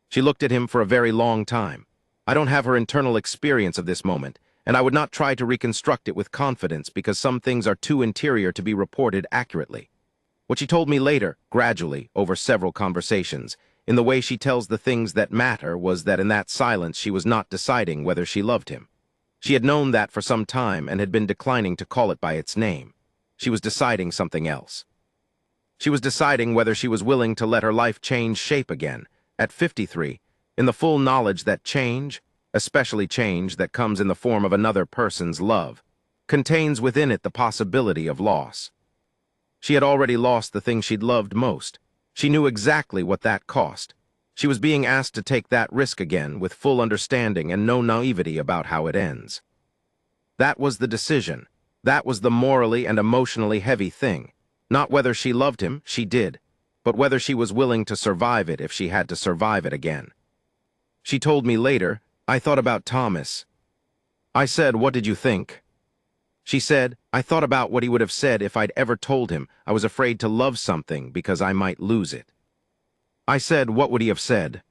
She looked at him for a very long time. I don't have her internal experience of this moment, and I would not try to reconstruct it with confidence because some things are too interior to be reported accurately. What she told me later, gradually, over several conversations, in the way she tells the things that matter, was that in that silence she was not deciding whether she loved him. She had known that for some time and had been declining to call it by its name. She was deciding something else. She was deciding whether she was willing to let her life change shape again, at 53, in the full knowledge that change, especially change that comes in the form of another person's love, contains within it the possibility of loss. She had already lost the thing she'd loved most. She knew exactly what that cost. She was being asked to take that risk again with full understanding and no naivety about how it ends. That was the decision. That was the morally and emotionally heavy thing. Not whether she loved him, she did, but whether she was willing to survive it if she had to survive it again. She told me later, "I thought about Thomas." I said, "What did you think?" She said, "I thought about what he would have said if I'd ever told him I was afraid to love something because I might lose it." I said, "What would he have said?"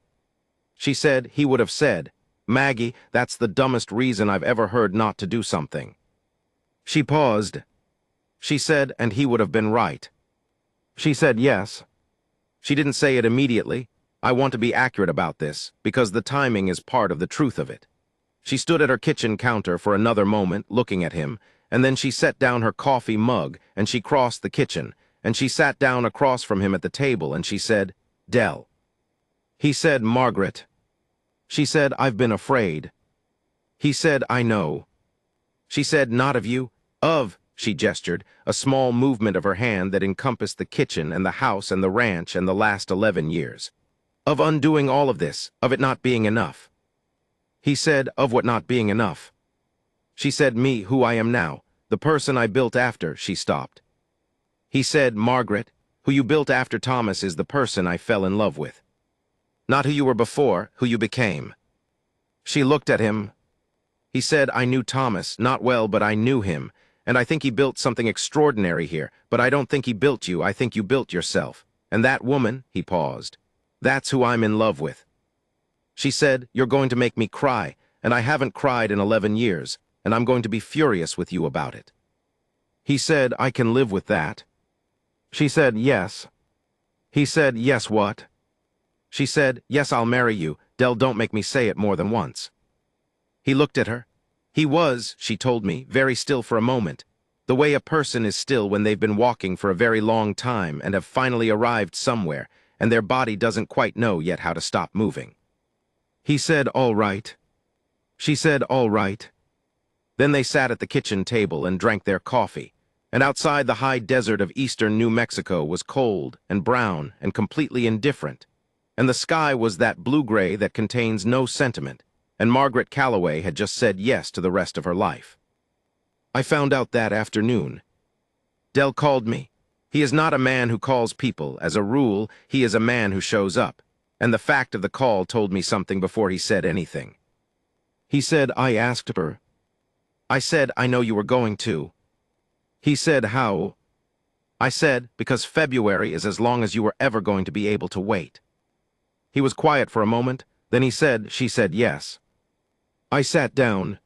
She said, "He would have said, 'Maggie, that's the dumbest reason I've ever heard not to do something.'" She paused. She said, "And he would have been right." She said, "Yes." She didn't say it immediately. I want to be accurate about this, because the timing is part of the truth of it. She stood at her kitchen counter for another moment, looking at him, and then she set down her coffee mug, and she crossed the kitchen, and she sat down across from him at the table, and she said, "Dell." He said, "Margaret." She said, "I've been afraid." He said, "I know." She said, "Not of you, of," she gestured, a small movement of her hand that encompassed the kitchen and the house and the ranch and the last 11 years. "Of undoing all of this, of it not being enough." He said, "Of what not being enough?" She said, "Me, who I am now, the person I built after." She stopped. He said, "Margaret, who you built after Thomas is the person I fell in love with. Not who you were before, who you became." She looked at him. He said, "I knew Thomas, not well, but I knew him, and I think he built something extraordinary here, but I don't think he built you, I think you built yourself. And that woman," he paused, "that's who I'm in love with." She said, "You're going to make me cry, and I haven't cried in 11 years, and I'm going to be furious with you about it." He said, "I can live with that." She said, "Yes." He said, "Yes, what?" She said, "Yes, I'll marry you. Dell, don't make me say it more than once." He looked at her. He was, she told me, very still for a moment, the way a person is still when they've been walking for a very long time and have finally arrived somewhere, and their body doesn't quite know yet how to stop moving. He said, "All right." She said, "All right." Then they sat at the kitchen table and drank their coffee, and outside the high desert of eastern New Mexico was cold and brown and completely indifferent, and the sky was that blue-gray that contains no sentiment, and Margaret Calloway had just said yes to the rest of her life. I found out that afternoon. Dell called me. He is not a man who calls people. As a rule, he is a man who shows up, and the fact of the call told me something before he said anything. He said, "I asked her." I said, "I know you were going to." He said, "How?" I said, "Because February is as long as you were ever going to be able to wait." He was quiet for a moment, then he said, "She said yes." I sat down.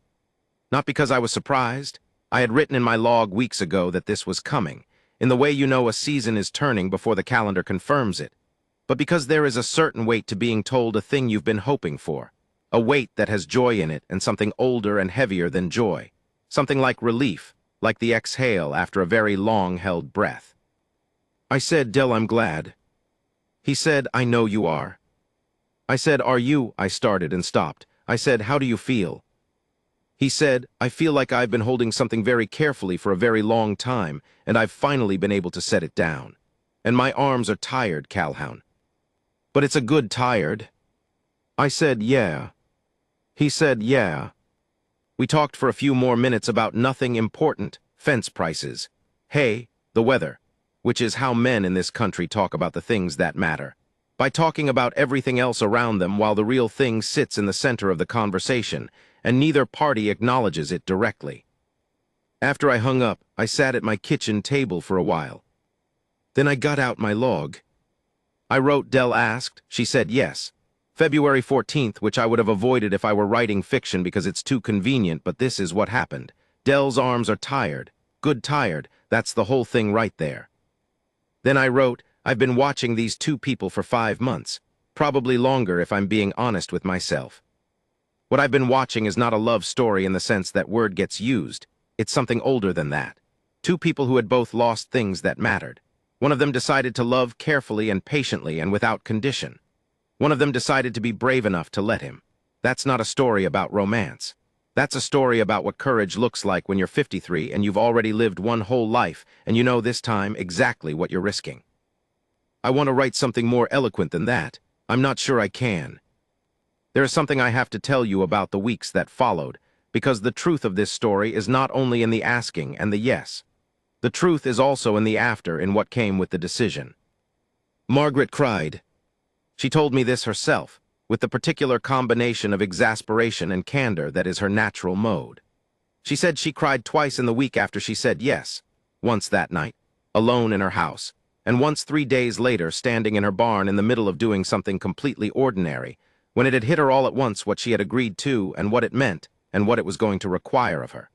Not because I was surprised. I had written in my log weeks ago that this was coming, in the way you know a season is turning before the calendar confirms it, but because there is a certain weight to being told a thing you've been hoping for, a weight that has joy in it and something older and heavier than joy, something like relief, like the exhale after a very long-held breath. I said, "Dell, I'm glad." He said, "I know you are." I said, "Are you?" I started and stopped. I said, "How do you feel?" He said, "I feel like I've been holding something very carefully for a very long time, and I've finally been able to set it down. And my arms are tired, Calhoun. But it's a good tired." I said, "Yeah." He said, "Yeah." We talked for a few more minutes about nothing important, fence prices, hay, the weather, which is how men in this country talk about the things that matter, by talking about everything else around them while the real thing sits in the center of the conversation, and neither party acknowledges it directly. After I hung up, I sat at my kitchen table for a while. Then I got out my log. I wrote, Dell asked. She said yes. February 14th, which I would have avoided if I were writing fiction because it's too convenient, but this is what happened. Dell's arms are tired. Good tired. That's the whole thing right there. Then I wrote, I've been watching these two people for 5 months, probably longer if I'm being honest with myself. What I've been watching is not a love story in the sense that word gets used. It's something older than that. Two people who had both lost things that mattered. One of them decided to love carefully and patiently and without condition. One of them decided to be brave enough to let him. That's not a story about romance. That's a story about what courage looks like when you're 53 and you've already lived one whole life and you know this time exactly what you're risking. I want to write something more eloquent than that. I'm not sure I can. There is something I have to tell you about the weeks that followed, because the truth of this story is not only in the asking and the yes. The truth is also in the after, in what came with the decision. Margaret cried. She told me this herself, with the particular combination of exasperation and candor that is her natural mode. She said she cried twice in the week after she said yes, once that night, alone in her house, and once 3 days later standing in her barn in the middle of doing something completely ordinary, when it had hit her all at once what she had agreed to and what it meant and what it was going to require of her.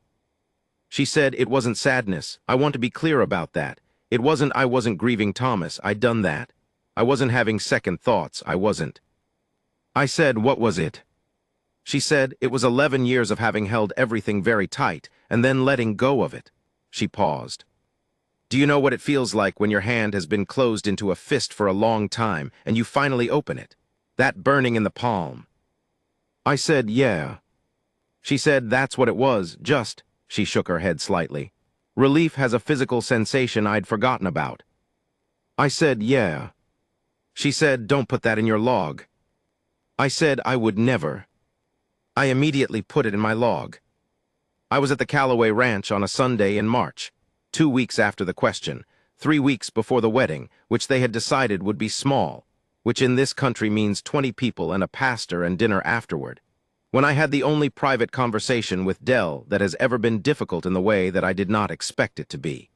She said it wasn't sadness. I want to be clear about that. It wasn't I wasn't grieving Thomas. I'd done that. I wasn't having second thoughts. I wasn't. I said, what was it? She said it was 11 years of having held everything very tight and then letting go of it. She paused. Do you know what it feels like when your hand has been closed into a fist for a long time and you finally open it? That burning in the palm. I said, yeah. She said that's what it was, just, she shook her head slightly. Relief has a physical sensation I'd forgotten about. I said, yeah. She said, don't put that in your log. I said I would never. I immediately put it in my log. I was at the Callaway Ranch on a Sunday in March, 2 weeks after the question, 3 weeks before the wedding, which they had decided would be small, which in this country means 20 people and a pastor and dinner afterward, when I had the only private conversation with Dell that has ever been difficult in the way that I did not expect it to be.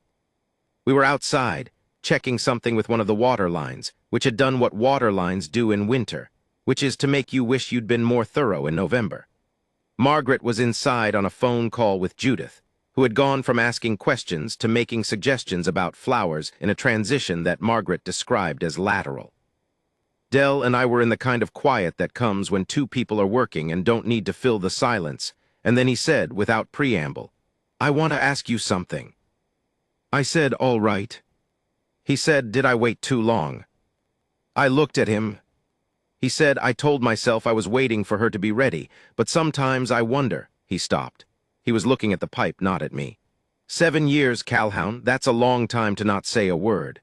We were outside, checking something with one of the water lines, which had done what water lines do in winter, which is to make you wish you'd been more thorough in November. Margaret was inside on a phone call with Judith, who had gone from asking questions to making suggestions about flowers in a transition that Margaret described as lateral. Dell and I were in the kind of quiet that comes when two people are working and don't need to fill the silence, and then he said, without preamble, I want to ask you something. I said, all right. He said, did I wait too long? I looked at him. He said, I told myself I was waiting for her to be ready, but sometimes I wonder. He stopped. He was looking at the pipe, not at me. 7 years, Calhoun, that's a long time to not say a word.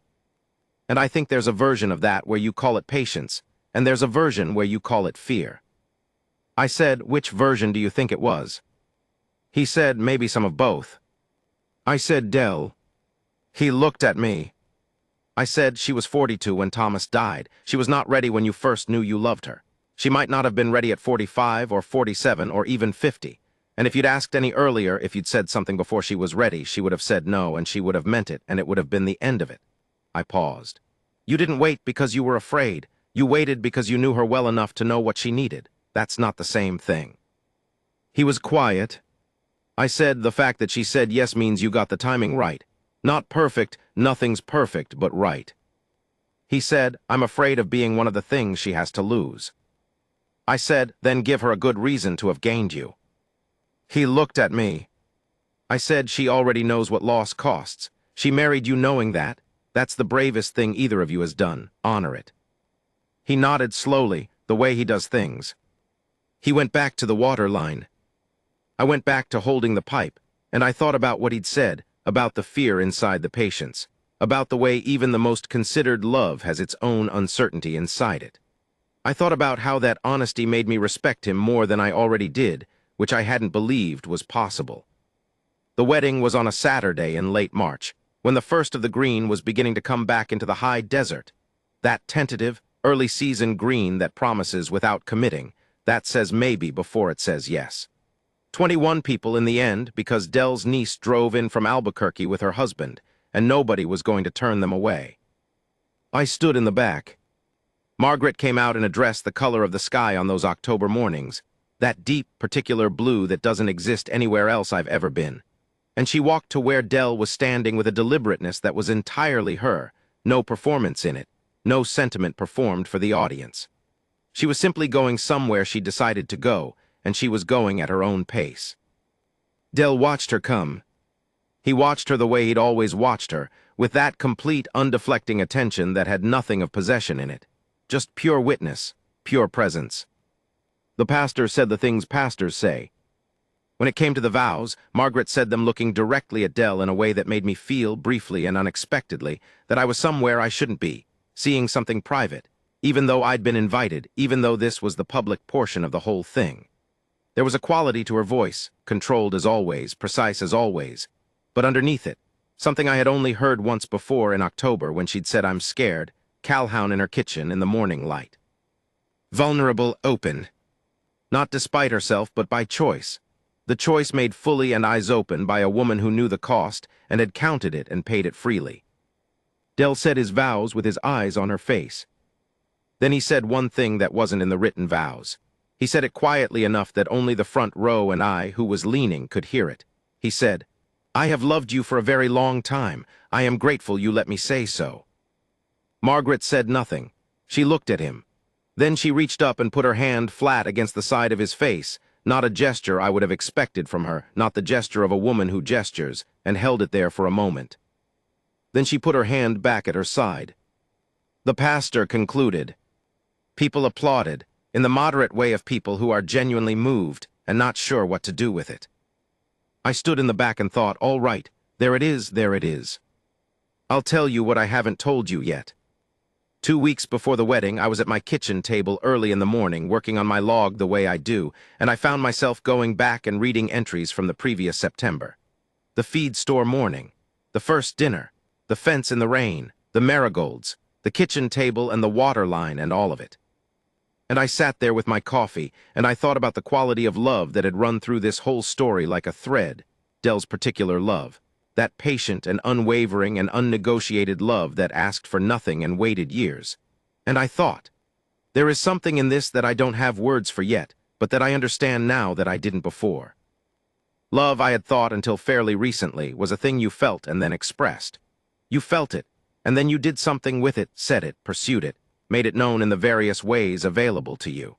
And I think there's a version of that where you call it patience, and there's a version where you call it fear. I said, which version do you think it was? He said, maybe some of both. I said, Dell. He looked at me. I said, she was 42 when Thomas died. She was not ready when you first knew you loved her. She might not have been ready at 45 or 47 or even 50. And if you'd asked any earlier if you'd said something before she was ready, she would have said no, and she would have meant it, and it would have been the end of it. I paused. You didn't wait because you were afraid. You waited because you knew her well enough to know what she needed. That's not the same thing. He was quiet. I said, the fact that she said yes means you got the timing right. Not perfect, nothing's perfect, but right. He said, I'm afraid of being one of the things she has to lose. I said, then give her a good reason to have gained you. He looked at me. I said, she already knows what loss costs. She married you knowing that. That's the bravest thing either of you has done. Honor it. He nodded slowly, the way he does things. He went back to the water line. I went back to holding the pipe, and I thought about what he'd said, about the fear inside the patients, about the way even the most considered love has its own uncertainty inside it. I thought about how that honesty made me respect him more than I already did, which I hadn't believed was possible. The wedding was on a Saturday in late March, when the first of the green was beginning to come back into the high desert. That tentative, early-season green that promises without committing, that says maybe before it says yes. 21 people in the end because Dell's niece drove in from Albuquerque with her husband, and nobody was going to turn them away. I stood in the back. Margaret came out in a dress the color of the sky on those October mornings, that deep, particular blue that doesn't exist anywhere else I've ever been. And she walked to where Dell was standing with a deliberateness that was entirely her, no performance in it, no sentiment performed for the audience. She was simply going somewhere she decided to go, and she was going at her own pace. Del watched her come. He watched her the way he'd always watched her, with that complete, undeflecting attention that had nothing of possession in it. Just pure witness, pure presence. The pastor said the things pastors say. When it came to the vows, Margaret said them looking directly at Del in a way that made me feel, briefly and unexpectedly, that I was somewhere I shouldn't be, seeing something private, even though I'd been invited, even though this was the public portion of the whole thing. There was a quality to her voice, controlled as always, precise as always, but underneath it, something I had only heard once before in October when she'd said I'm scared, cowhound in her kitchen in the morning light. Vulnerable, open. Not despite herself, but by choice. The choice made fully and eyes open by a woman who knew the cost and had counted it and paid it freely. Del said his vows with his eyes on her face. Then he said one thing that wasn't in the written vows. He said it quietly enough that only the front row and I, who was leaning, could hear it. He said, "I have loved you for a very long time. I am grateful you let me say so." Margaret said nothing. She looked at him. Then she reached up and put her hand flat against the side of his face, not a gesture I would have expected from her, not the gesture of a woman who gestures, and held it there for a moment. Then she put her hand back at her side. The pastor concluded. People applauded, in the moderate way of people who are genuinely moved and not sure what to do with it. I stood in the back and thought, all right, there it is, there it is. I'll tell you what I haven't told you yet. 2 weeks before the wedding, I was at my kitchen table early in the morning working on my log the way I do, and I found myself going back and reading entries from the previous September. The feed store morning, the first dinner, the fence in the rain, the marigolds, the kitchen table and the water line and all of it. And I sat there with my coffee, and I thought about the quality of love that had run through this whole story like a thread, Del's particular love, that patient and unwavering and unnegotiated love that asked for nothing and waited years. And I thought, there is something in this that I don't have words for yet, but that I understand now that I didn't before. Love, I had thought until fairly recently, was a thing you felt and then expressed. You felt it, and then you did something with it, said it, pursued it, made it known in the various ways available to you.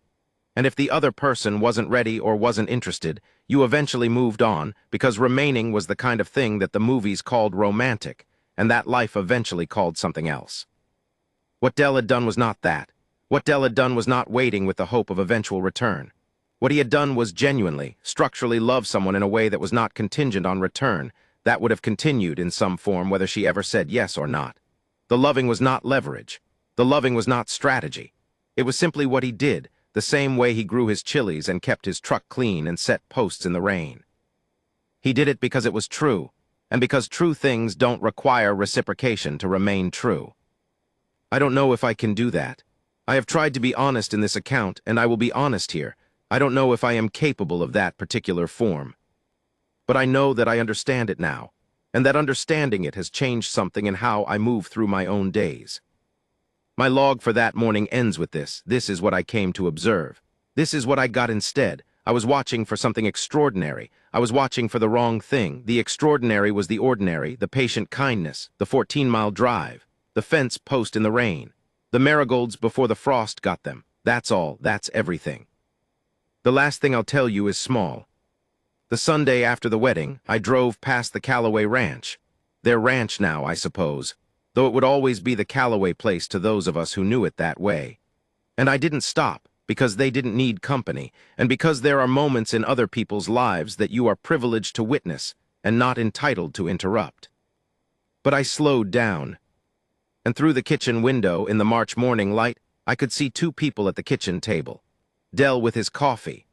And if the other person wasn't ready or wasn't interested, you eventually moved on, because remaining was the kind of thing that the movies called romantic, and that life eventually called something else. What Del had done was not that. What Del had done was not waiting with the hope of eventual return. What he had done was genuinely, structurally love someone in a way that was not contingent on return, that would have continued in some form whether she ever said yes or not. The loving was not leverage. The loving was not strategy. It was simply what he did, the same way he grew his chilies and kept his truck clean and set posts in the rain. He did it because it was true, and because true things don't require reciprocation to remain true. I don't know if I can do that. I have tried to be honest in this account, and I will be honest here. I don't know if I am capable of that particular form. But I know that I understand it now, and that understanding it has changed something in how I move through my own days. My log for that morning ends with this. This is what I came to observe. This is what I got instead. I was watching for something extraordinary. I was watching for the wrong thing. The extraordinary was the ordinary, the patient kindness, the 14-mile drive, the fence post in the rain, the marigolds before the frost got them. That's all. That's everything. The last thing I'll tell you is small. The Sunday after the wedding, I drove past the Callaway Ranch. Their ranch now, I suppose, though it would always be the Callaway place to those of us who knew it that way. And I didn't stop, because they didn't need company, and because there are moments in other people's lives that you are privileged to witness and not entitled to interrupt. But I slowed down, and through the kitchen window in the March morning light, I could see 2 people at the kitchen table. Del with his coffee.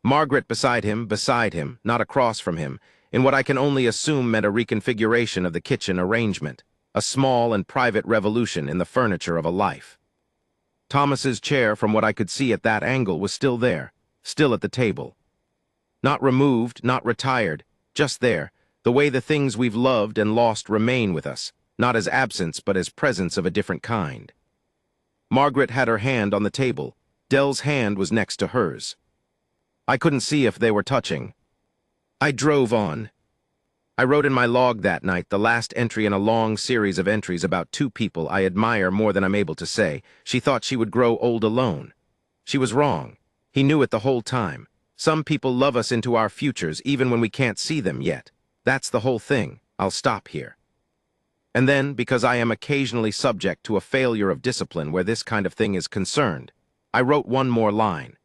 Margaret beside him, not across from him, in what I can only assume meant a reconfiguration of the kitchen arrangement. A small and private revolution in the furniture of a life. Thomas's chair, from what I could see at that angle, was still there, still at the table. Not removed, not retired, just there, the way the things we've loved and lost remain with us, not as absence but as presence of a different kind. Margaret had her hand on the table. Del's hand was next to hers. I couldn't see if they were touching. I drove on. I wrote in my log that night the last entry in a long series of entries about two people I admire more than I'm able to say. She thought she would grow old alone. She was wrong. He knew it the whole time. Some people love us into our futures even when we can't see them yet. That's the whole thing. I'll stop here. And then, because I am occasionally subject to a failure of discipline where this kind of thing is concerned, I wrote one more line.